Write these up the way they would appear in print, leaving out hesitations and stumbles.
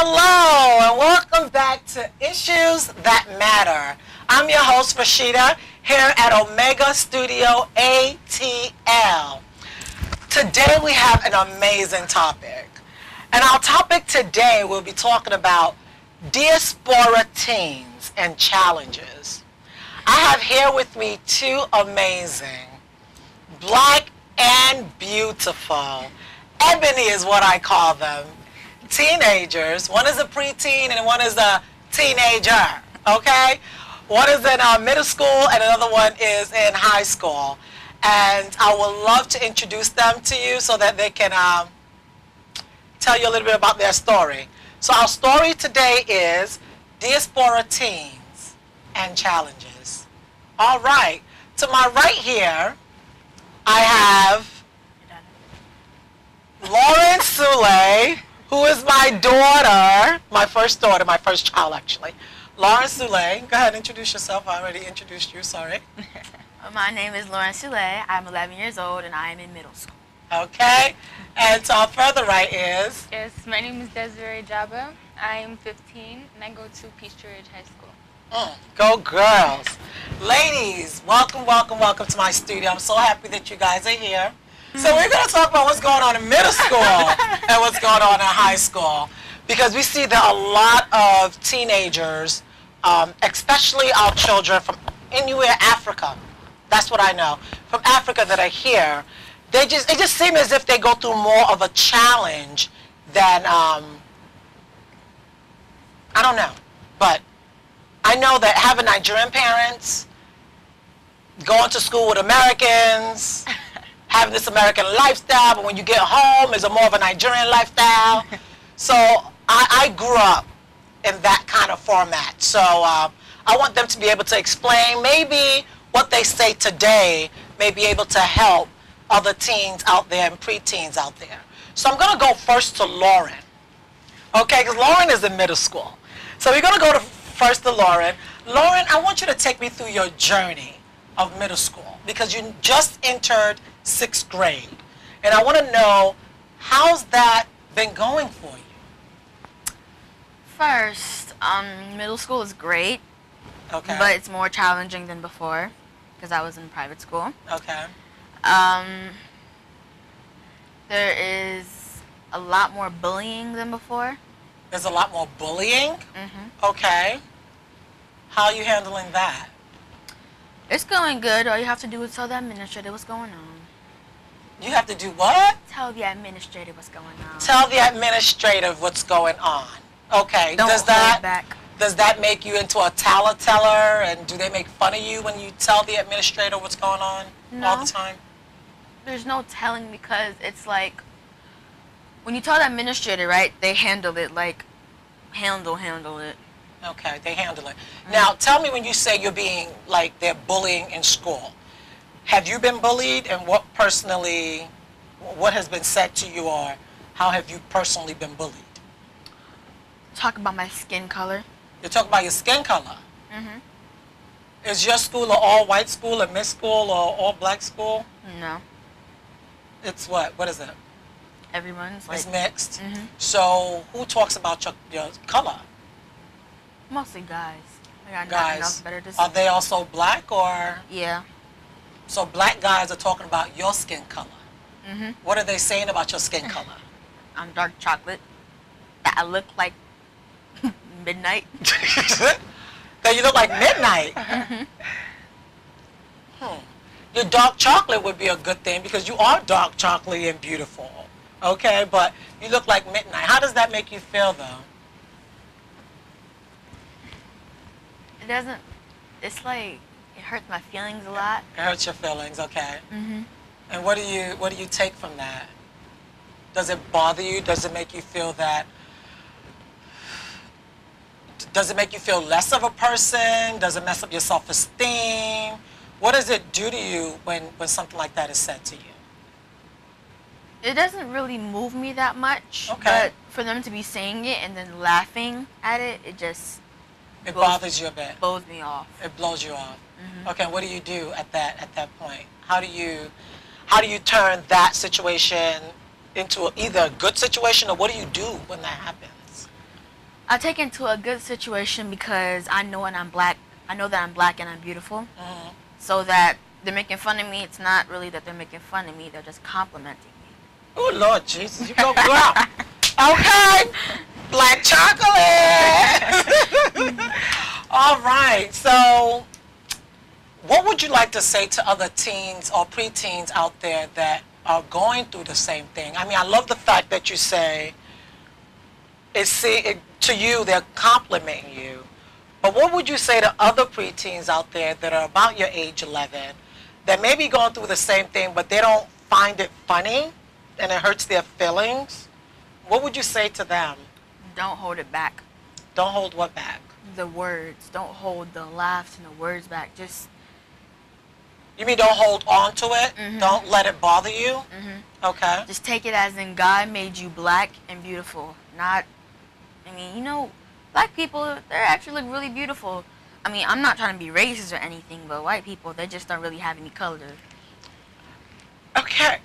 Hello and welcome back to Issues That Matter. I'm your host Rashida here at Omega Studio ATL. Today we have an amazing topic. And our topic today we'll be talking about diaspora teens and challenges. I have here with me two amazing, black and beautiful, ebony is what I call them, teenagers. One is a preteen and one is a teenager, okay? One is in middle school and another one is in high school. And I would love to introduce them to you so that they can tell you a little bit about their story. So our story today is Diaspora Teens and Challenges. All right, to my right here, I have Lauren Sule, who is my daughter, my first child actually. Lauren Sule, go ahead and introduce yourself. I already introduced you, sorry. My name is Lauren Sule. I'm 11 years old and I am in middle school. Okay, and to our further right is? Yes, my name is Desiree Jabba. I am 15 and I go to Peachtree Ridge High School. Go girls. Ladies, welcome to my studio. I'm so happy that you guys are here. So we're going to talk about what's going on in middle school and what's going on in high school, because we see that a lot of teenagers, especially our children from anywhere Africa, that's what I know, from Africa that are here, it just seems as if they go through more of a challenge than, I don't know, but I know that having Nigerian parents, going to school with Americans, having this American lifestyle, but when you get home, it's more of a Nigerian lifestyle. So I grew up in that kind of format. So I want them to be able to explain maybe what they say today may be able to help other teens out there and preteens out there. So I'm going to go first to Lauren, okay, because Lauren is in middle school. So we're going to go first to Lauren. Lauren, I want you to take me through your journey of middle school, because you just entered 6th grade. And I want to know, how's that been going for you? First, middle school is great, Okay. but it's more challenging than before because I was in private school. Okay. There is a lot more bullying than before. There's a lot more bullying? Mm-hmm. Okay. How are you handling that? It's going good. All you have to do is tell the administrator what's going on. You have to do what? Tell the administrator what's going on. Tell the administrator what's going on. Okay. Don't hold back. Does that make you into a teller, and do they make fun of you when you tell the administrator what's going on all the time? There's no telling, because it's like when you tell the administrator, right, they handle it like handle it. Okay, they handle it. Now, tell me, when you say you're being, like, they're bullying in school, have you been bullied, and what has been said to you, or how have you personally been bullied? Talk about my skin color. You're talking about your skin color? Mm-hmm. Is your school an all-white school, a mixed school, or all-black school? No. It's what? What is it? Everyone's like... It's mixed? Mm-hmm. So, who talks about your color? Mostly guys. I got nothing Guys. else better to say. Are they also black, or? Yeah. So black guys are talking about your skin color. Mm-hmm. What are they saying about your skin color? I'm dark chocolate. That I look like midnight. That you look like midnight. Your dark chocolate would be a good thing, because you are dark chocolate and beautiful. Okay, but you look like midnight. How does that make you feel, though? It doesn't... It's like... It hurts my feelings a lot. It hurts your feelings, okay. Mm-hmm. And what do you take from that? Does it bother you? Does it make you feel that... Does it make you feel less of a person? Does it mess up your self-esteem? What does it do to you when something like that is said to you? It doesn't really move me that much. Okay. But for them to be saying it and then laughing at it, it just... It bothers you a bit. Blows me off. It blows you off. Mm-hmm. Okay, what do you do at that point? How do you turn that situation into either a good situation, or what do you do when that happens? I take into a good situation because I know when I'm black. I know that I'm black and I'm beautiful. Mhm. So that they're making fun of me. It's not really that they're making fun of me. They're just complimenting me. Oh, Lord Jesus, you go girl. Okay. Black chocolate. All right. So, what would you like to say to other teens or preteens out there that are going through the same thing? I mean, I love the fact that you say, to you, they're complimenting you. But what would you say to other preteens out there that are about your age 11 that may be going through the same thing, but they don't find it funny and it hurts their feelings? What would you say to them? Don't hold it back. Don't hold what back? The words. Don't hold the laughs and the words back. Just. You mean don't hold on to it? Mhm. Don't let it bother you? Okay. Just take it as in God made you black and beautiful. Not, I mean, you know, black people, they actually look really beautiful. I mean, I'm not trying to be racist or anything, but white people, they just don't really have any color. Okay.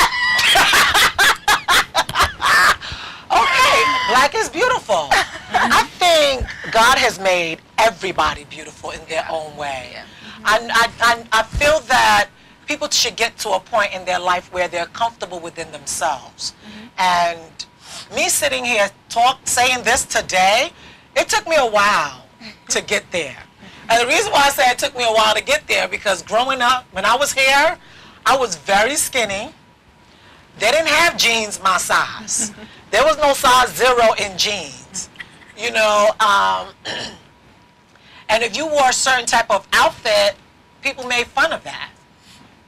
Okay, black is beautiful. I think God has made everybody beautiful in their own way. Yeah. I feel that people should get to a point in their life where they're comfortable within themselves. And me sitting here saying this today, it took me a while to get there. And the reason why I say it took me a while to get there, because growing up, when I was here, I was very skinny. They didn't have jeans my size. There was no size 0 in jeans. You know, and if you wore a certain type of outfit, people made fun of that.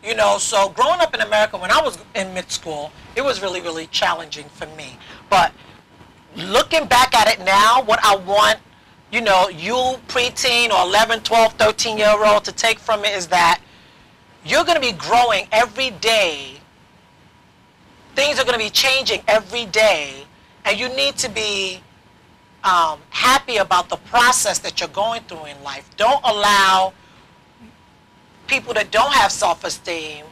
You know, so growing up in America, when I was in mid-school, it was really, really challenging for me. But looking back at it now, what I want, you know, you preteen or 11, 12, 13-year-old to take from it is that you're going to be growing every day. Things are going to be changing every day, and you need to be happy about the process that you're going through in life. Don't allow people that don't have self-esteem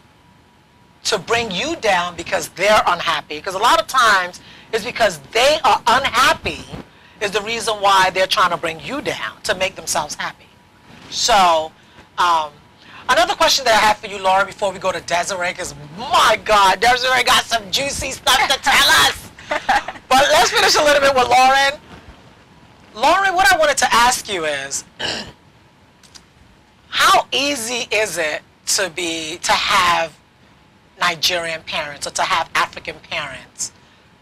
to bring you down because they're unhappy. Because a lot of times it's because they are unhappy is the reason why they're trying to bring you down to make themselves happy. So another question that I have for you, Laura, before we go to Desiree, because my God, Desiree got some juicy stuff to tell us. But let's finish a little bit with Lauren. Lauren, what I wanted to ask you is, how easy is it to have Nigerian parents or to have African parents?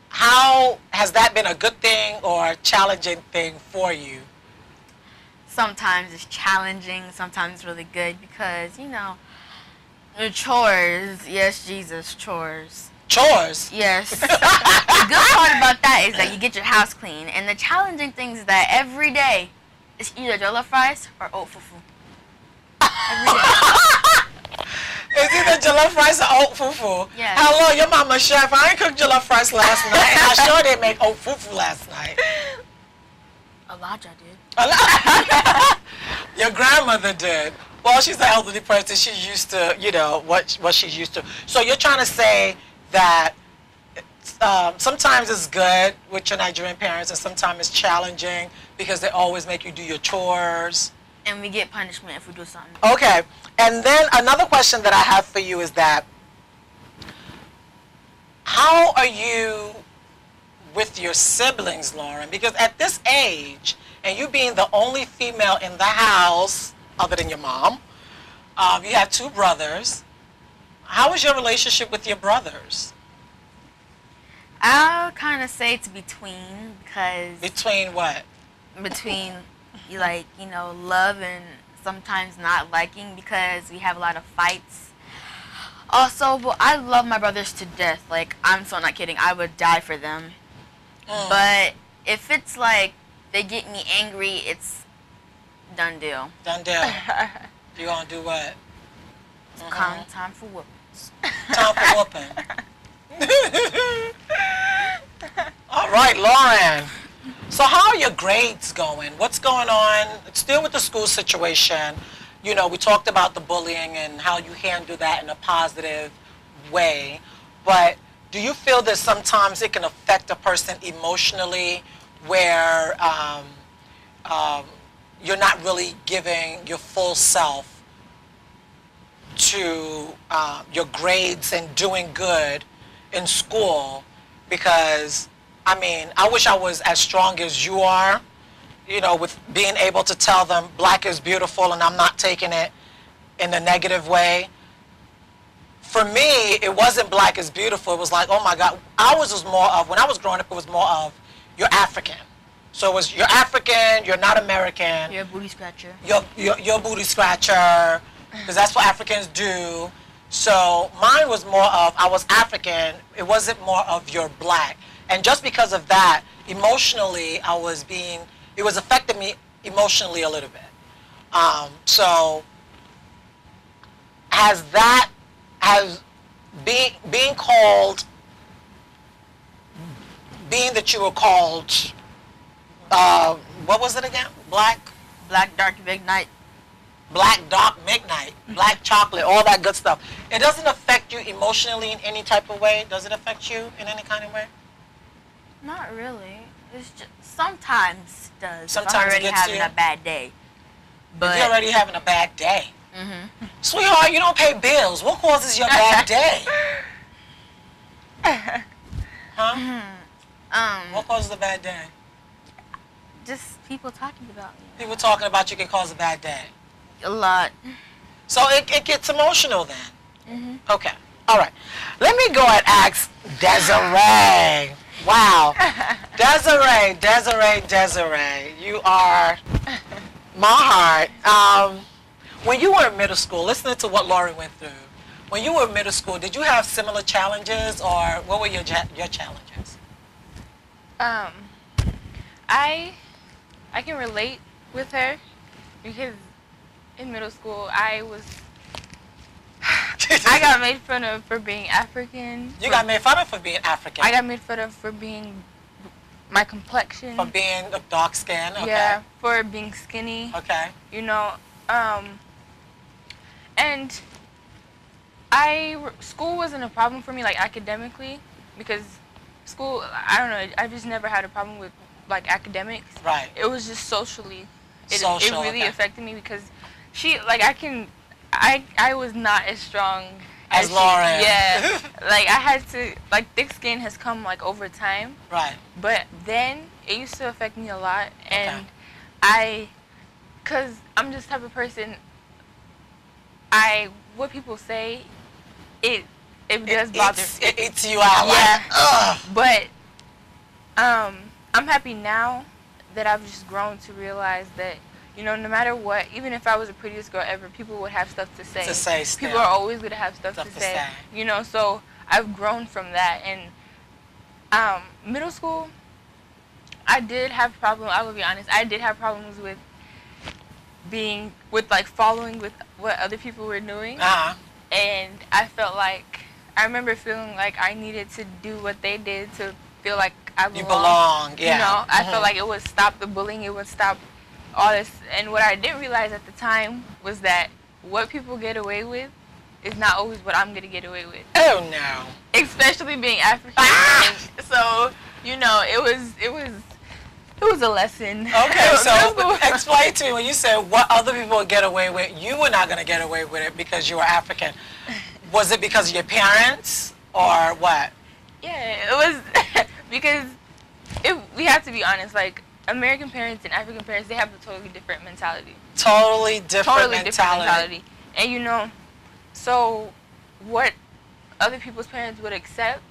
How has that been a good thing or a challenging thing for you? Sometimes it's challenging, sometimes it's really good because, you know, the chores, yes, Jesus, chores. Chores? Yes. The good part about that is that you get your house clean, and the challenging thing is that every day it's either jollof rice or oat fufu. Every day. It's either jollof rice or oat fufu. Yes. Hello, your mama chef. I ain't cooked jollof rice last night, and I sure didn't make oat fufu last night. Elijah did. Your grandmother did. Well, she's an elderly person. She's used to, you know, what she's used to. So you're trying to say that sometimes it's good with your Nigerian parents and sometimes it's challenging because they always make you do your chores. And we get punishment if we do something. Okay. And then another question that I have for you is that how are you with your siblings, Lauren? Because at this age, and you being the only female in the house, other than your mom, you have 2 brothers. How is your relationship with your brothers? I'll kind of say it's between, because... Between what? Between, like, you know, love and sometimes not liking, because we have a lot of fights. Also, but I love my brothers to death. Like, I'm so not kidding. I would die for them. But if it's like they get me angry, it's done deal. Done deal. You gonna do what? Time for whoopings. Time for whooping. All right, Lauren. So how are your grades going? What's going on? Still with the school situation. You know, we talked about the bullying and how you handle that in a positive way. But do you feel that sometimes it can affect a person emotionally where you're not really giving your full self to your grades and doing good in school, because, I mean, I wish I was as strong as you are, you know, with being able to tell them black is beautiful, and I'm not taking it in a negative way. For me, it wasn't black is beautiful. It was like, oh my God. Ours was more of, when I was growing up, it was more of, you're African. So it was, you're African, you're not American. You're a booty scratcher. You're a booty scratcher, because that's what Africans do. So mine was more of, I was African. It wasn't more of you're black. And just because of that, emotionally, it was affecting me emotionally a little bit. So has being called, being that you were called, what was it again? Black Dark Midnight. Black Dark Midnight, black chocolate, all that good stuff. It doesn't affect you emotionally in any type of way? Does it affect you in any kind of way? Not really. It's just sometimes does. Sometimes if I'm it already gets having you? a bad day. But If you're already having a bad day. Mhm. Sweetheart, you don't pay bills. What causes your bad day? Huh? What causes a bad day? just people talking about me. People talking about you can cause a bad day. A lot. So it gets emotional then. Mhm. Okay. All right. Let me go and ask Desiree. Wow. Desiree. You are my heart. When you were in middle school, listening to what Lori went through, when you were in middle school, did you have similar challenges, or what were your challenges? I can relate with her because in middle school I got made fun of for being African. You got made fun of for being African. I got made fun of for being my complexion. For being dark skin. Okay. Yeah, for being skinny. Okay. You know, and school wasn't a problem for me, like academically, because school, I don't know, I just never had a problem with like academics. Right. It was just socially. It really okay. affected me because I was not as strong As she- Lauren. Yeah. Like I had to, like thick skin has come like over time. Right. But then it used to affect me a lot, and Okay. cause I'm just the type of person, what people say, it does bother. It eats you out. Yeah. Like, ugh. But I'm happy now that I've just grown to realize that, you know, no matter what, even if I was the prettiest girl ever, people would have stuff to say. To say still. People are always going to have stuff to say. You know, so I've grown from that. And middle school, I did have problems. I will be honest. I did have problems with following with what other people were doing. Uh-huh. And I remember feeling like I needed to do what they did to feel like I belonged. You belong, yeah. You know, I felt like it would stop the bullying, it would stop all this. And what I didn't realize at the time was that what people get away with is not always what I'm going to get away with. Oh, no. Especially being African. Ah! And so, you know, it was a lesson. Okay, so explain to me, when you said what other people would get away with, you were not going to get away with it because you were African. Was it because of your parents or what? Yeah, it was because we have to be honest, like American parents and African parents, they have a totally different mentality. Totally different mentality. And you know, so what other people's parents would accept,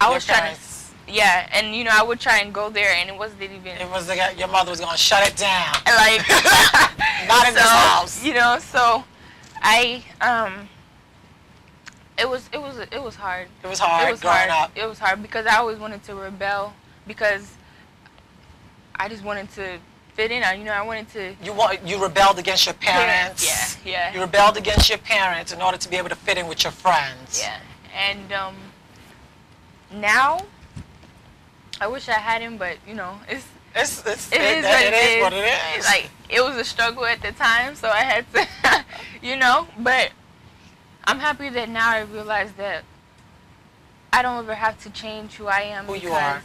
I was trying to, yeah, and you know, I would try and go there, and it wasn't even. It was like your mother was gonna shut it down. Like, not in this house. You know, so it was hard. It was hard growing up. It was hard because I always wanted to rebel because I just wanted to fit in. You know, I wanted to. You rebelled against your parents. Yeah. You rebelled against your parents in order to be able to fit in with your friends. Yeah, and now I wish I hadn't, but you know, it is what it is. Like it was a struggle at the time, so I had to, you know. But I'm happy that now I realize that I don't ever have to change who I am Who you because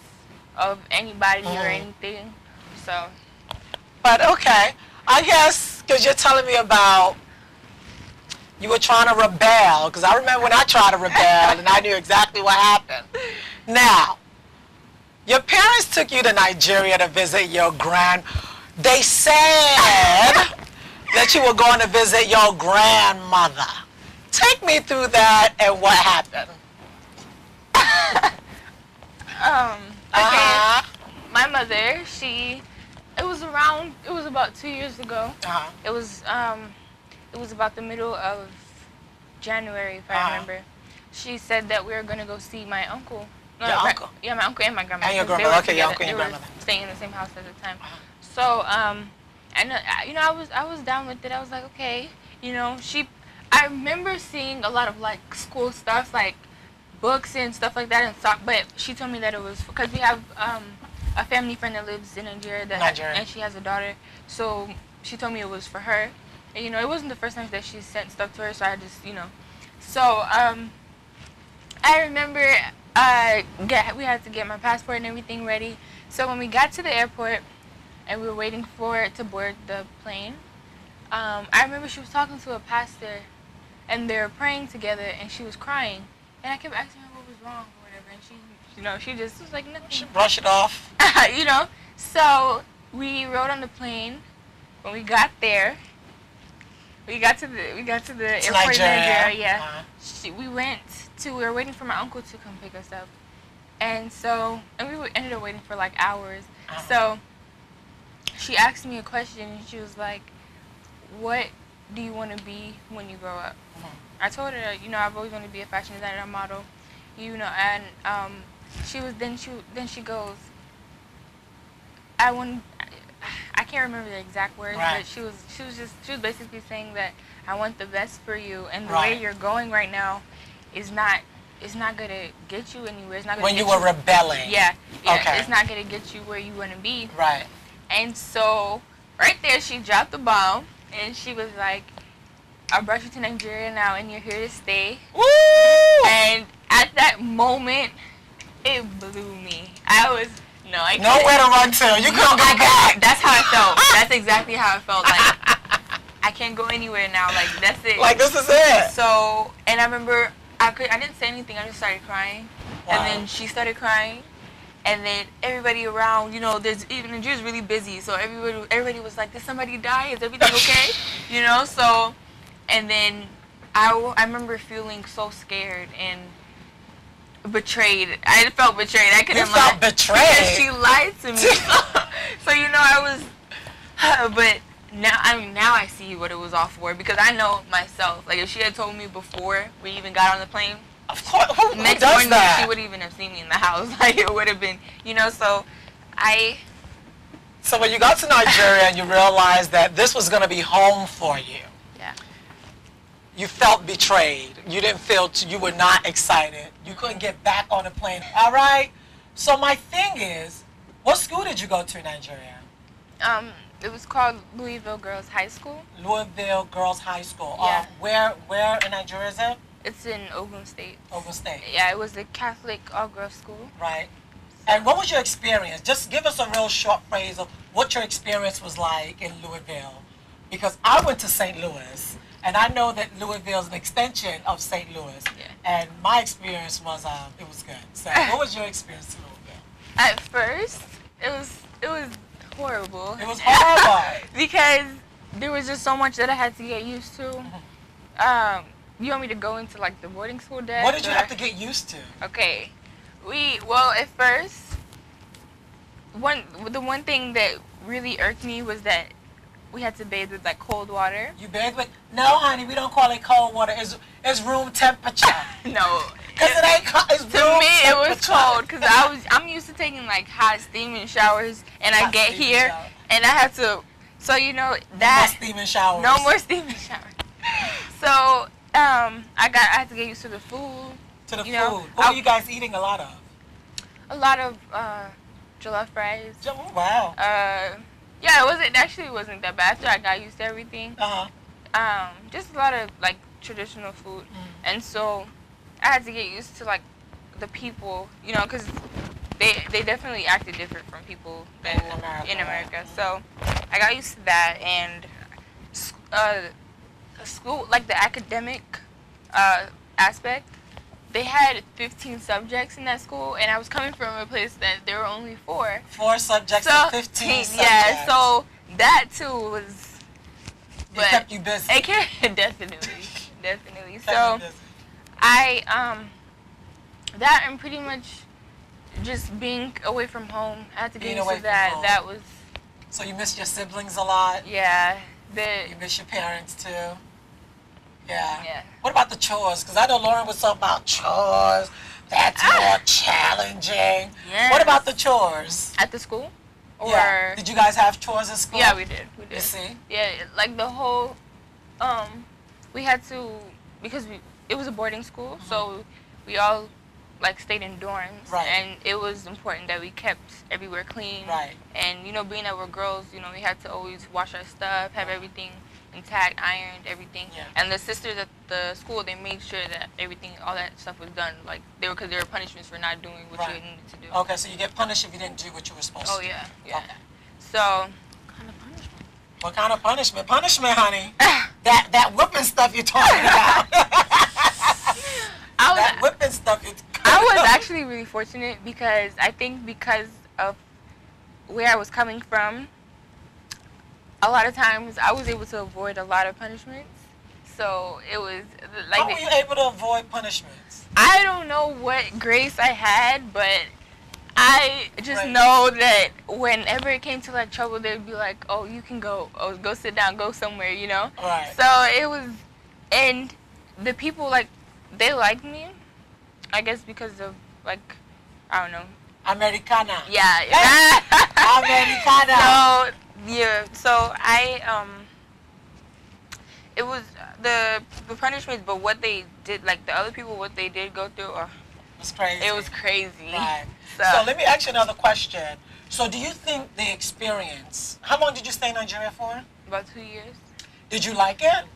are. of anybody or anything. So But okay, I guess because you're telling me about you were trying to rebel, because I remember when I tried to rebel and I knew exactly what happened. Now, your parents took you to Nigeria to visit your They said that you were going to visit your grandmother. Take me through that and what happened. Okay. My mother, it was about 2 years ago. It was about the middle of January, if I remember. She said that we were going to go see my uncle. Your uncle? Yeah, my uncle and my grandmother. And your grandmother, okay, your uncle and your grandmother. They were staying in the same house at the time. So, and I was down with it. I was like, okay, I remember seeing a lot of like school stuff, like books and stuff like that, but she told me that it was because we have a family friend that lives in Nigeria, and she has a daughter. So she told me it was for her. And, it wasn't the first time that she sent stuff to her, so I just, So I remember we had to get my passport and everything ready. So when we got to the airport and we were waiting for it to board the plane, I remember she was talking to a pastor, and they were praying together, and she was crying. And I kept asking her what was wrong or whatever, and she just was like, nothing. She brushed it off. So we rode on the plane. When we got there, we got to the airport in Nigeria. Yeah, we were waiting for my uncle to come pick us up, and we ended up waiting for like hours. So she asked me a question, and she was like, "What do you want to be when you grow up?" I told her, I've always wanted to be a fashion designer, model, and she goes, I can't remember the exact words, but she was basically saying that I want the best for you, and the way you're going right now is not gonna get you anywhere. It's not gonna when you were rebelling. Yeah. Okay. It's not gonna get you where you want to be. Right. And so right there, she dropped the bomb, and she was like, I brought you to Nigeria now, and you're here to stay. Woo! And at that moment, it blew me. I can't. Nowhere to run to. You couldn't go back. That's how I felt. That's exactly how I felt. Like, I can't go anywhere now. Like, that's it. Like, this is it. So, and I remember, I didn't say anything. I just started crying. Wow. And then she started crying. And then everybody around, Nigeria's really busy. So everybody was like, did somebody die? Is everything okay? So, and then I remember feeling so scared and betrayed. I felt betrayed. I couldn't lie. You felt betrayed? Because she lied to me. So I was, but now I see what it was all for, because I know myself. Like, if she had told me before we even got on the plane, of course, who next does morning that? She wouldn't even have seen me in the house. Like, it would have been, So when you got to Nigeria and you realized that this was going to be home for you, yeah, you felt betrayed. You were not excited. You couldn't get back on the plane. All right. So my thing is, what school did you go to in Nigeria? It was called Louisville Girls High School. Louisville Girls High School. Yeah. Where in Nigeria is it? It's in Ogun State. Ogun State. Yeah, it was a Catholic all-girls school. Right. And what was your experience? Just give us a real short phrase of what your experience was like in Louisville. Because I went to St. Louis, and I know that Louisville is an extension of St. Louis. Yeah. And my experience was, it was good. So what was your experience in Louisville? At first, it was horrible. It was horrible. Because there was just so much that I had to get used to. Mm-hmm. You want me to go into like the boarding school desk? What did you have to get used to? Okay. At first, the one thing that really irked me was that we had to bathe with like cold water. You bathe with? No, honey, we don't call it cold water. It's room temperature. No. Because it ain't cold. It's to room me, temperature. it was cold because I'm used to taking like hot steaming showers, and I get here shower. And I have to. So that no more steaming showers. No more steaming showers. So I had to get used to the food. To the food. What were you guys eating a lot of? A lot of jollof fries. Oh, wow. Yeah, it wasn't that bad. After I got used to everything. Just a lot of like traditional food, and so I had to get used to like the people, because they definitely acted different from people in America. So I got used to that, and school, like the academic aspect, they had 15 subjects in that school, and I was coming from a place that there were only 4. 4 subjects and 15 subjects. Yeah, so that too was. It kept you busy. It kept, definitely. So that and pretty much just being away from home. I had to get used to that. That was. So you miss your siblings a lot? Yeah. You miss your parents too? Yeah. Yeah. What about the chores? Because I know Lauren was talking about chores. That's more challenging. Yeah. What about the chores? At the school? Or yeah. Did you guys have chores at school? Yeah, we did. You see? Yeah, like the whole, we had to, because it was a boarding school, so we all like stayed in dorms, right. And it was important that we kept everywhere clean, right. And being that we're girls, we had to always wash our stuff, have everything intact, ironed, everything, yeah. And the sisters at the school, they made sure that everything, all that stuff was done, like because there were punishments for not doing what you needed to do. Okay, so you get punished if you didn't do what you were supposed to. Oh yeah, yeah. Okay. So. What kind of punishment? Punishment, honey. that whipping stuff you're talking about. That whipping stuff you're I was actually really fortunate because I think because of where I was coming from, a lot of times I was able to avoid a lot of punishments. So it was like. How were you able to avoid punishments? I don't know what grace I had, but I just know that whenever it came to like trouble, they'd be like, "Oh, you can go. Oh, go sit down. Go somewhere." Right. So it was, and the people like they liked me, I guess because of like, I don't know. Americana. Yeah. Americana. So yeah. So it was the punishment, but what they did, like the other people, what they did go through. It was crazy. It was crazy. Right. So let me ask you another question. So do you think the experience, how long did you stay in Nigeria for? About 2 years. Did you like it?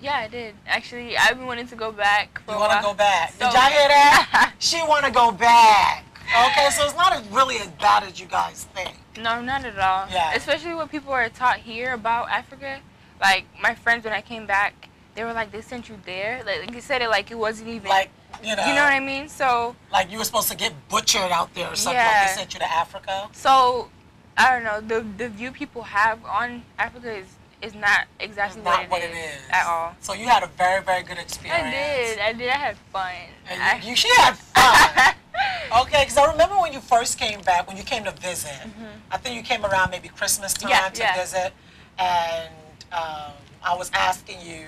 Yeah, I did. Actually, I've been wanting to go back for You a want to while. go back? So, did y'all hear that? She want to go back. Okay, so it's not really as bad as you guys think. No, not at all. Yeah. Especially what people are taught here about Africa. Like, my friends, when I came back, they were like, they sent you there? Like, you said it like it wasn't even... Like, you know what I mean? So... Like you were supposed to get butchered out there or something, yeah. Like they sent you to Africa? So, I don't know, the view people have on Africa is not exactly what it is at all. So you had a very, very good experience. I did. I had fun. And you had fun. Okay, because I remember when you first came back, when you came to visit, I think you came around maybe Christmas time to visit, and I was asking you,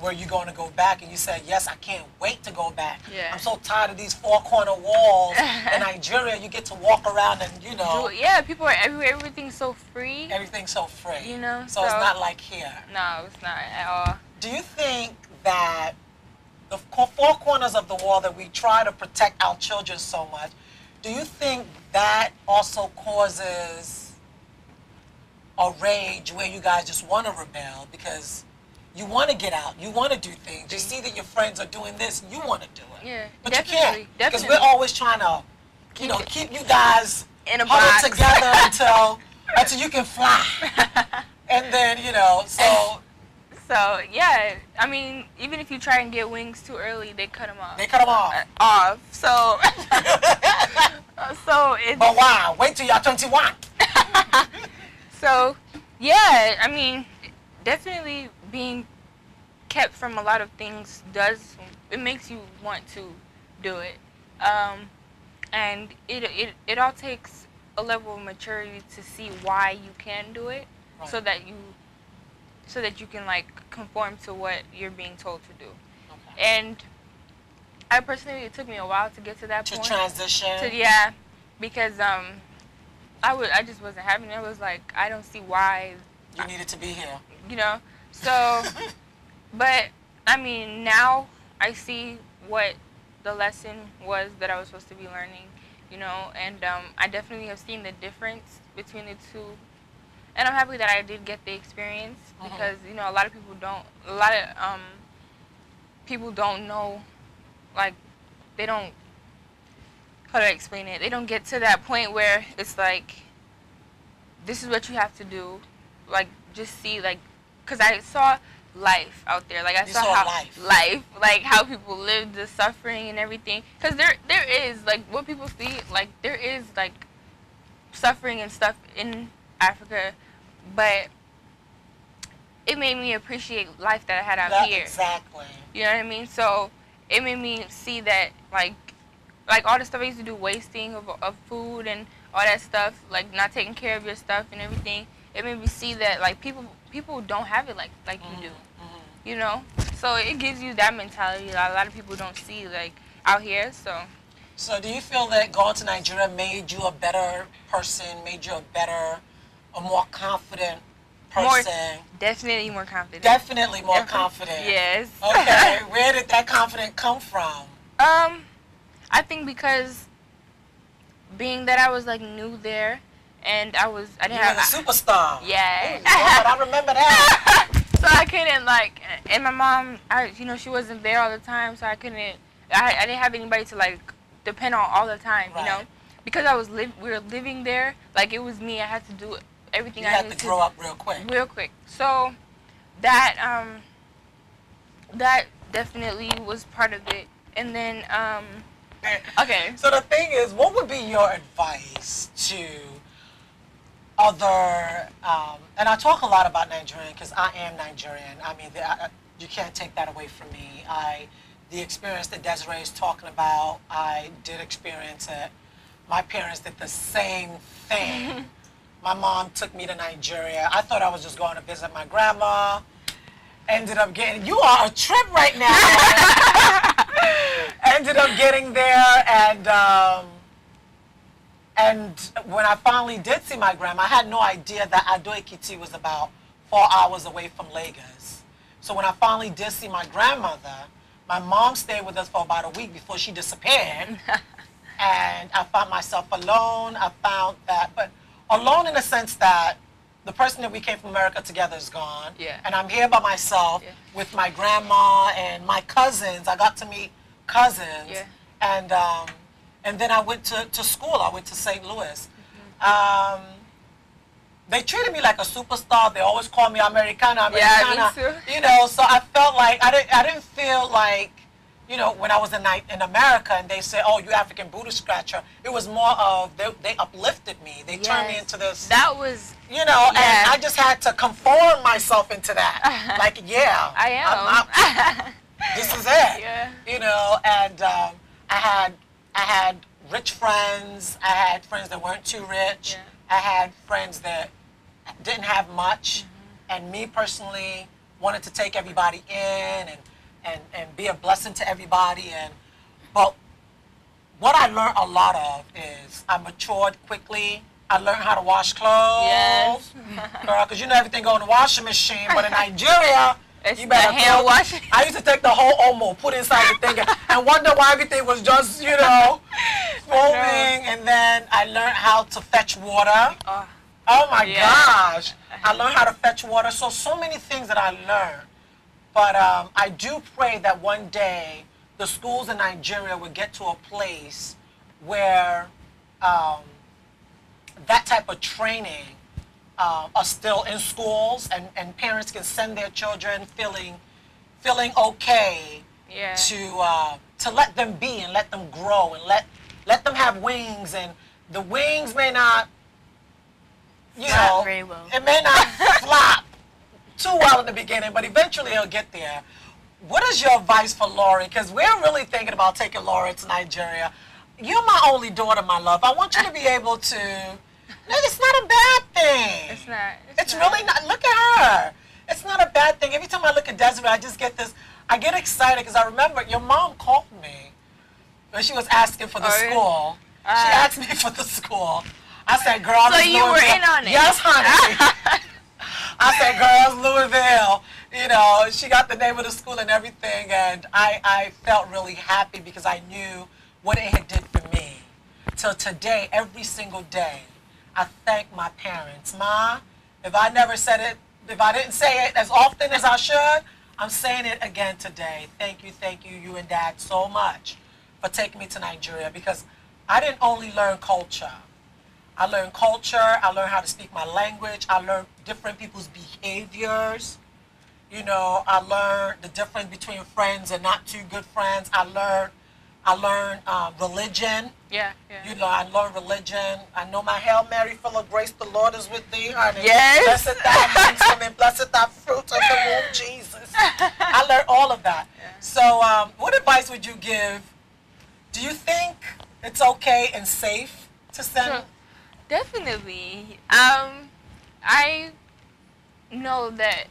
were you going to go back? And you said, yes, I can't wait to go back. Yeah. I'm so tired of these 4-corner walls. In Nigeria, you get to walk around and, Yeah, people are everywhere. Everything's so free. Everything's so free. So it's not like here. No, it's not at all. Do you think that the 4 corners of the wall that we try to protect our children so much, do you think that also causes a rage where you guys just want to rebel because you want to get out, you want to do things, you see that your friends are doing this, you want to do it. Yeah, but definitely, you can't because we're always trying to, keep you guys in a huddled box together until you can fly. And then, So, yeah, I mean, even if you try and get wings too early, they cut them off. They cut them off. So, it's... But why? Wait till y'all 21. So, yeah, I mean, definitely being kept from a lot of things it makes you want to do it. And it all takes a level of maturity to see why you can do it, right. so that you can like conform to what you're being told to do. Okay. And I personally, it took me a while to get to that point. To transition. Because I just wasn't having it. I was like, I don't see why you needed to be here. So, but I mean, now I see what the lesson was that I was supposed to be learning, and I definitely have seen the difference between the two. And I'm happy that I did get the experience because, a lot of people don't know, like, they don't, how do I explain it? They don't get to that point where it's like, this is what you have to do. like just see like, cause I saw life out there. Like I You saw saw how life. like how people live, the suffering and everything. Cause there is like what people see, like there is like suffering and stuff in Africa, but it made me appreciate life that I had out here. Exactly. You know what I mean? So it made me see that like all the stuff I used to do, wasting of food and all that stuff, like not taking care of your stuff and everything. It made me see that like people don't have it like you do. You know? So it gives you that mentality that a lot of people don't see like out here. So do you feel that going to Nigeria made you a better person, made you a more confident person? Definitely more confident. Definitely more confident. Yes. Okay. Where did that confidence come from? I think because being that I was like new there, and I didn't have a superstar. Yeah. Ooh, Lord, I remember that. So I couldn't like, and my mom, she wasn't there all the time, so I couldn't. I didn't have anybody to like depend on all the time, you know, because we were living there. Like it was me. I had to do everything. You had to grow up real quick. Real quick. So that that definitely was part of it. And then okay. So the thing is, what would be your advice to other, and I talk a lot about Nigerian because I am Nigerian. I mean, you can't take that away from me. The experience that Desiree is talking about, I did experience it. My parents did the same thing. My mom took me to Nigeria. I thought I was just going to visit my grandma. Ended up getting, you are a trip right now. Ended up getting there, and when I finally did see my grandma, I had no idea that Ado Ekiti was about 4 hours away from Lagos. So when I finally did see my grandmother, my mom stayed with us for about a week before she disappeared. And I found myself alone. I found that, but alone in the sense that the person that we came from America together is gone. Yeah. And I'm here by myself with my grandma and my cousins. I got to meet cousins. Yeah. And then I went to school. I went to St. Louis. They treated me like a superstar. They always called me Americana. Yeah, me too. You know, so I felt like, I didn't feel like, you know, when I was in America and they said, oh, you African booty scratcher, it was more of, they uplifted me. They turned me into this. That was, you know, and I just had to conform myself into that. Like, yeah. I am. This is it. Yeah. You know, and I had rich friends. I had friends that weren't too rich. Yeah. I had friends that didn't have much. And me personally wanted to take everybody in and be a blessing to everybody. But what I learned a lot of is I matured quickly. I learned how to wash clothes. Yes. Girl, because you know everything go in the washing machine. But in Nigeria, you better hand washing. I used to take the whole Omo, put inside the thing, and wonder why everything was just, you know, foaming. And then I learned how to fetch water. Oh my gosh. I learned how to fetch water. So many things that I learned. But I do pray that one day the schools in Nigeria would get to a place where that type of training are still in schools, and parents can send their children feeling okay to let them be and let them grow and let them have wings, and the wings may not, you know, very well. It may not flop too well in the beginning, but eventually it'll get there. What is your advice for Lori? Because we're really thinking about taking Lori to Nigeria. You're my only daughter, my love. I want you to be able to. No, it's not a bad thing. It's not. It's really not. Look at her. It's not a bad thing. Every time I look at Desiree, I just get this. I get excited because I remember your mom called me when she was asking for the school. She asked me for the school. I said, girl, so you were in on it? Yes, honey. I said, girls, Louisville. You know, she got the name of the school and everything, and I felt really happy because I knew what it had did for me. Till today, every single day, I thank my parents. Ma, if I never said it, if I didn't say it as often as I should, I'm saying it again today. Thank you, you and Dad, so much for taking me to Nigeria, because I didn't only learn culture. I learn culture. I learn how to speak my language. I learn different people's behaviors. You know, I learn the difference between friends and not too good friends. I learn religion. Yeah, yeah. You know, I learn religion. I know my Hail Mary, full of grace, the Lord is with thee, honey. Yes. Blessed thou amongst women, blessed thou fruit of the womb, Jesus. I learned all of that. Yeah. So, what advice would you give? Do you think it's okay and safe to send? So, definitely. I know that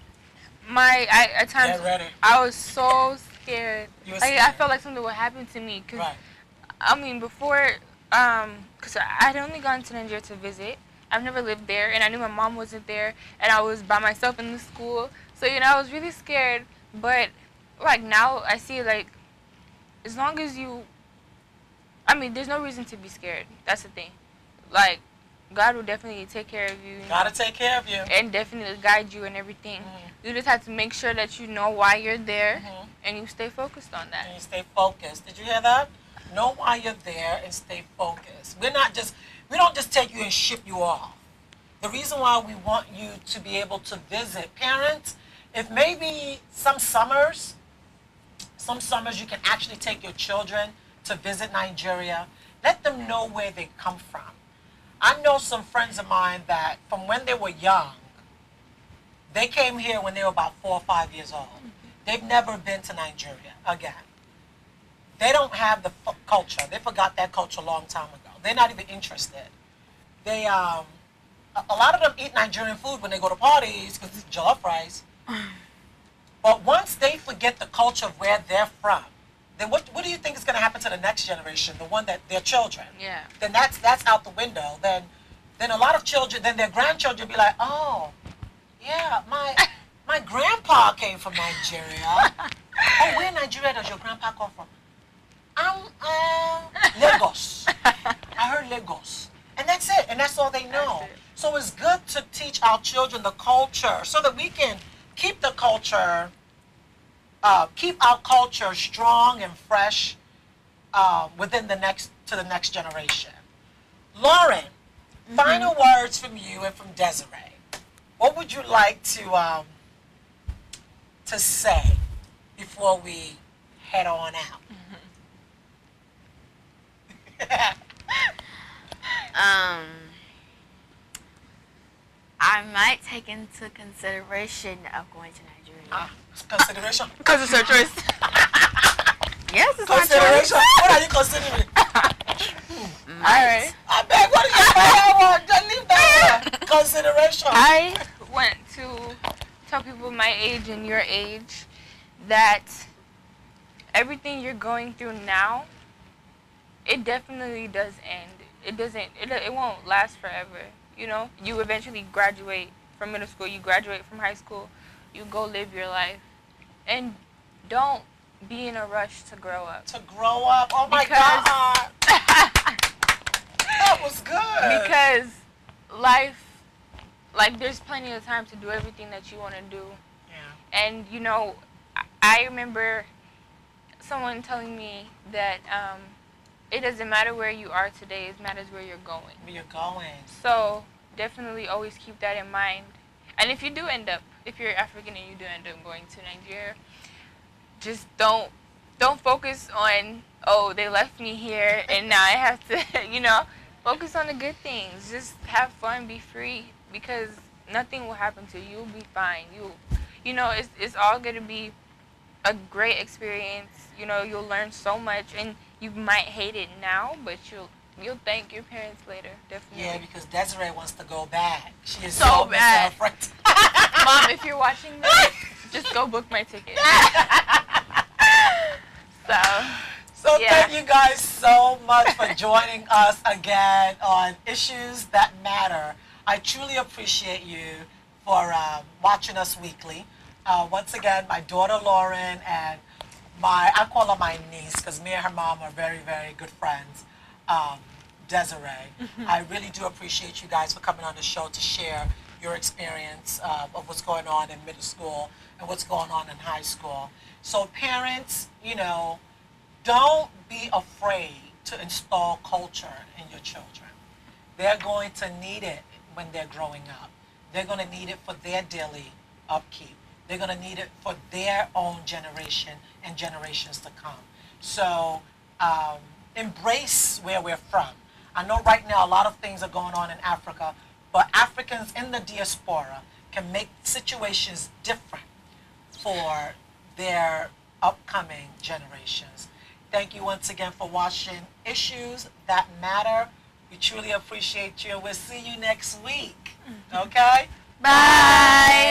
at times Get ready. I was so scared. You were Like, I scared. felt like something would happen to me. Cause, Right. I mean, before, because I'd only gone to Nigeria to visit. I've never lived there, and I knew my mom wasn't there, and I was by myself in the school. So, you know, I was really scared. But, like, now I see, like, as long as you, I mean, there's no reason to be scared. That's the thing. Like, God will definitely take care of you. Gotta take care of you. And definitely guide you and everything. You just have to make sure that you know why you're there, and you stay focused on that. And you stay focused. Did you hear that? Know why you're there and stay focused. We don't just take you and ship you off. The reason why we want you to be able to visit, parents, if maybe some summers you can actually take your children to visit Nigeria, let them know where they come from. I know some friends of mine that from when they were young, they came here when they were about 4 or 5 years old. They've never been to Nigeria again. They don't have the culture. They forgot that culture a long time ago. They're not even interested. They, a lot of them eat Nigerian food when they go to parties because it's jollof rice. But once they forget the culture of where they're from, then what do you think is going to happen to the next generation, the one that their children? Yeah. Then that's out the window. Then a lot of children, then their grandchildren be like, oh, yeah, my grandpa came from Nigeria. Oh, where in Nigeria does your grandpa come from? Lagos. I heard Lagos. And that's it. And that's all they know. So it's good to teach our children the culture so that we can keep the culture, keep our culture strong and fresh within the next generation. Lauren, final words from you and from Desiree. What would you like to say before we head on out? I might take into consideration of going to Nigeria. Consideration? Because it's her choice. Yes, it's my Consideration? choice. What are you considering? All right. I beg, what are you saying? Leave that there. Consideration. I want to tell people my age and your age that everything you're going through now, it definitely does end. It won't last forever. You know, you eventually graduate from middle school, you graduate from high school, you go live your life. And don't be in a rush to grow up. To grow up? Oh my God. That was good. Because life, like, there's plenty of time to do everything that you want to do. Yeah. And, you know, I remember someone telling me that it doesn't matter where you are today, it matters where you're going. Where you're going. So definitely always keep that in mind. And if you do end up, if you're African and you do end up going to Nigeria, just don't focus on, oh, they left me here and now I have to, you know, focus on the good things. Just have fun, be free, because nothing will happen to you. You'll be fine. You know, it's all going to be a great experience. You know, you'll learn so much, and you might hate it now, but you'll thank your parents later, definitely. Yeah, because Desiree wants to go back. She is So bad. afraid. Mom, if you're watching this, just go book my ticket. So yeah. Thank you guys so much for joining us again on Issues That Matter. I truly appreciate you for watching us weekly. Once again, my daughter Lauren and I call her my niece because me and her mom are very, very good friends, Desiree. I really do appreciate you guys for coming on the show to share your experience of what's going on in middle school and what's going on in high school. So parents, you know, don't be afraid to install culture in your children. they're going to need it when they're growing up. They're going to need it for their daily upkeep. They're going to need it for their own generation and generations to come. So embrace where we're from. I know right now a lot of things are going on in Africa, but Africans in the diaspora can make situations different for their upcoming generations. Thank you once again for watching Issues That Matter. We truly appreciate you. We'll see you next week. Okay? Bye.